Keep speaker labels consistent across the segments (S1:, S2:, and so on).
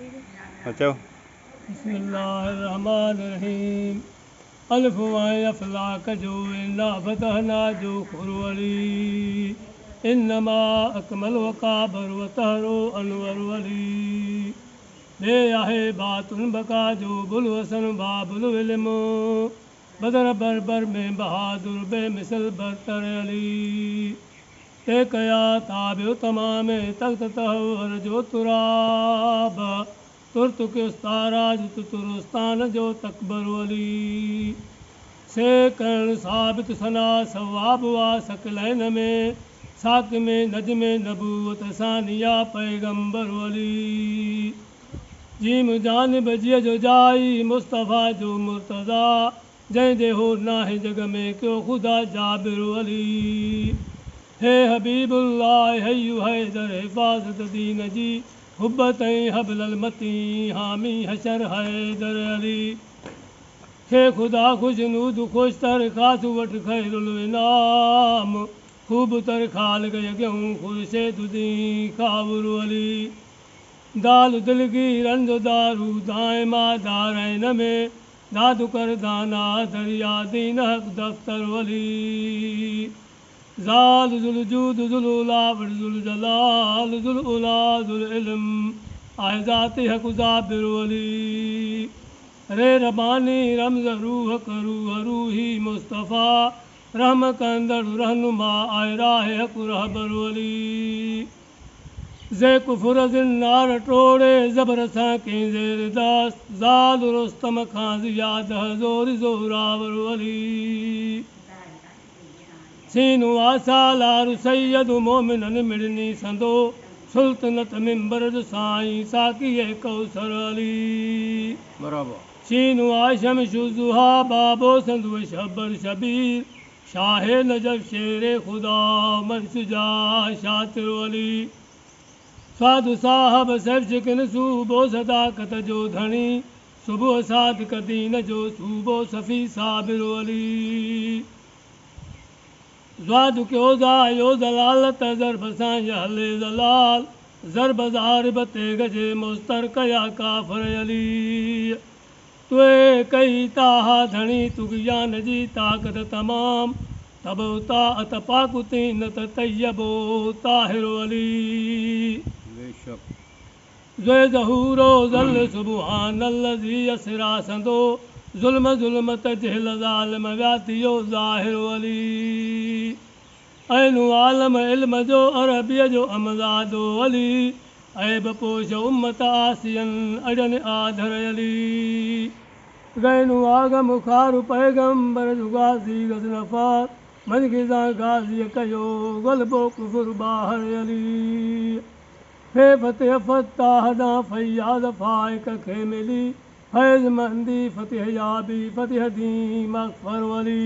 S1: अचो।
S2: बिस्मिल्लाहिर्रहमानिर्रहीम। अल्फ वाय अफलाक जो इन्ना फतहना जो खुरवली इन्नमा अकमल वकाबर वतहरो अनवर वली बे आहे बातुन बका जो बुल वसन बाबुल इल्म बदर बरबर में बहादुर बे मिसल बरतर अली ते कया ताबे तमाम तख्त तहवर जो तुराब तुर्त के उस्ताराज तुरुस्तान जो तकबर वली से कर्ण साबित सना सवाब वा सकलैन में साक में नज में नबूवत सानिया पैगंबर वली जीम जान बजिया जो जाई मुस्तफ़ा जो मुर्तज़ा जय दे हो ना है जग में क्यों खुदा जाबिर वली हे हबीबुल्लाह हय्यु हैदर हिफाजत दीन जी हुब्बत हबलल मती हामी हशर हैदर अली हे खुदा खुशनूद खुशतर खासु वट खैरुल इनाम खूब तर खाल गय गेहूँ खुरशे दुदी खाबुर अली दाल दिल की रंज दारू दाएं माँ दारैन में दादु कर दाना दरिया दीन हक दफ्तर वली ज़ाल जुल जूद जुल उलावड़ जुल जलाल जुल उला जुल इल्म आयजात हक ज़ाबिर वली रे रबानी रमज रूह करू रूही मुस्तफ़ा रहम कंदड़ रहनुमा आय राह हक रहबर वली जे कुफुर जिन्नार टोड़े ज़बर सां कंहिं ज़ेर दास ज़ाल रुस्तम खां ज़ियाद ज़ोर ज़ोरावर वली सीनु आसालार सैयद मोमिनन मिड़नी संदो सुल्तनत मिंबर जो साईं साकी कौसर अली
S1: बराबर।
S2: सीनु आशम शुजुहा बाबो संदु शबर शबीर शाहे नजब शेरे खुदा मनसुजा शातिर वली साधु साहब सब चिकन सूबो सदाकत जो धनी सुबह साध कदीन जो सूबो सफ़ी साबिर वली ज़्वाद क्यों जायो जलालत ज़रब सां यहले जलाल ज़रब ज़ारिब ते गजे मुस्तर कया काफ़र अली तुए कई ताहा धनी तुगियान जी ताकत तमाम तब ताअत पाकुती न तय्यबो ताहिर अली
S1: बेशक।
S2: ज़े ज़हूरो ज़ल सुबहानल्लज़ी असरा संदो ज़ुल्म ज़ुल्मत जहल ज़ालिम व्यातियो ज़ाहिर वली ऐनु आलम इल्म जो अरबिय जो अमज़ादो अली ऐब पोश उम्मत आसियन अजन आधर अली गैनु आगम खारु पैगंबर जुगाज़ी गज़नफ़ार मन गिज़ा गाज़ी कयो गलबो कुफुर बाहर अली हे फतेह फत्ताह दा फैयाद फाइक खे मिली फैज़ मंदी फतेह याबी फतेह दी मग़फ़र वली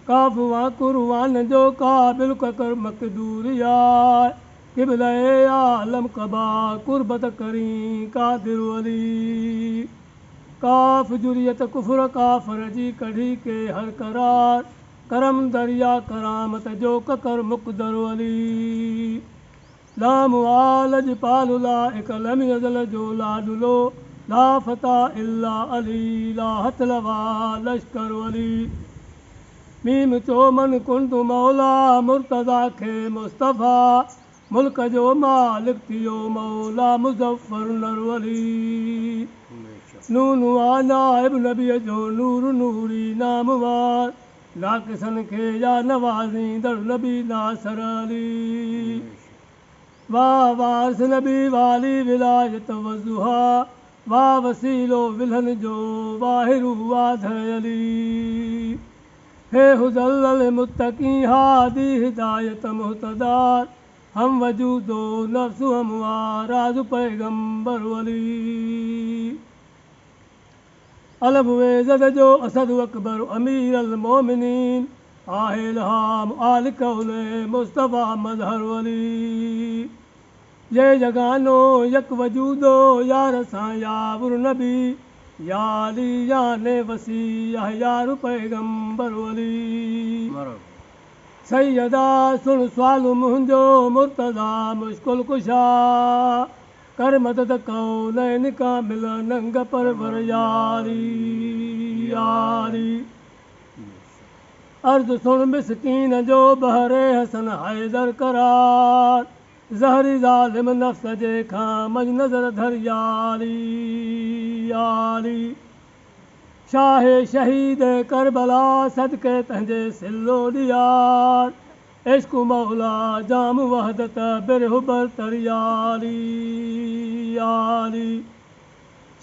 S2: काफ़वा कुरवान जो काबिल ककर मकदूरिया क़िबला आलम कबा कुर्बत करी कादिर वली काफ़ जुरियत कुफर काफ़र जी कढ़ी के हर करार करम दरिया करामत जो ककर मुक़दर वली लाम आलज पालुला इकलम यज़ल जो लाडुलो ला फता इल्ला अली ला हतलवा लश्कर वली मीम चोमन कुंद मौला मुर्तज़ा खे मुस्तफ़ा मुल्क जो मालिक थियो मौला मुज़फ़्फ़र नरवली नून आना इब्न नबी जो नूर नूरी नामवार नाकिसन खे या नवाज़ींदड़ नबी नासर अली वाह वारिस नबी वाली विलायत वज़ुहा वाह वसीलो विल्हन जो वाहिरु वाधर अली हे हुज़ल मुत्तकी हादी हिदायत मुहतदार हम वजूदो नफ्सु हमवा राज़ पैगंबर वली अलब वेज़द जो असद अकबर अमीर अल मोमिनीन आहेल हाम आल कौले मुस्तफ़ा मज़हर वली ये जगानो यक वजूदो यार सां याबुर नबी याली याने वसी यार पैगंबर वली सैयदा सुन सवाल मुंहिंजो मुर्तज़ा मुश्किल कुशा कर मदद कौनैन का मिला नंग परवर यारी यारी। अर्ज सुन मिस्कीन जो बहरे हसन हैदर करार, ज़हरी ज़ालिम नफ्स जे खां मज नज़र धर यारी यारी। शाह शहीद करबला सदके तंहिंजे सिल्लो ॾियार, इश्क मौला जाम वहदत बिरह बरतर यारी यारी।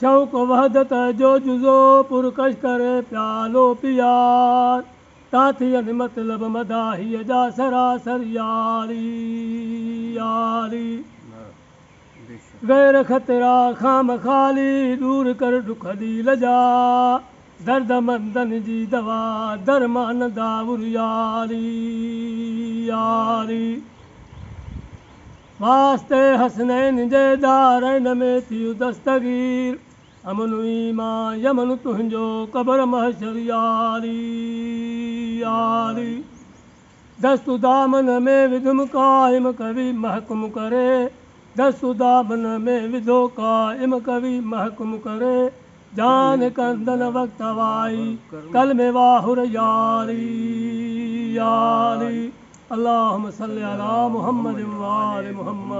S2: शौक़ वहदत जो जुज़ो पुरकश करे प्यालो पियार, ताथियन मतलब मदाहीअ जा सरासर यारी यारी। गैर ख़तरा खाम ख़ाली दूर कर दुख दी लजा, दर्द मंदन जी दवा दरमान दावुर यारी यारी। वास्ते हसनैन जे दारैन में थियूं दस्तगीर, अमन ईमान यमन तुंहिंजो क़ब्र महशर यारी यारी। दस्तु दामन में विधुम क़ाइम कवि महकुम करे, दस्तु दामन में विधो क़ाइम कवि महकुम करे। जान कंदन वक्त वाई कल में वाहुर यारी यारी। अल्लाहुम्मा सल्लि अला मुहम्मद व आलि मुहम्मद।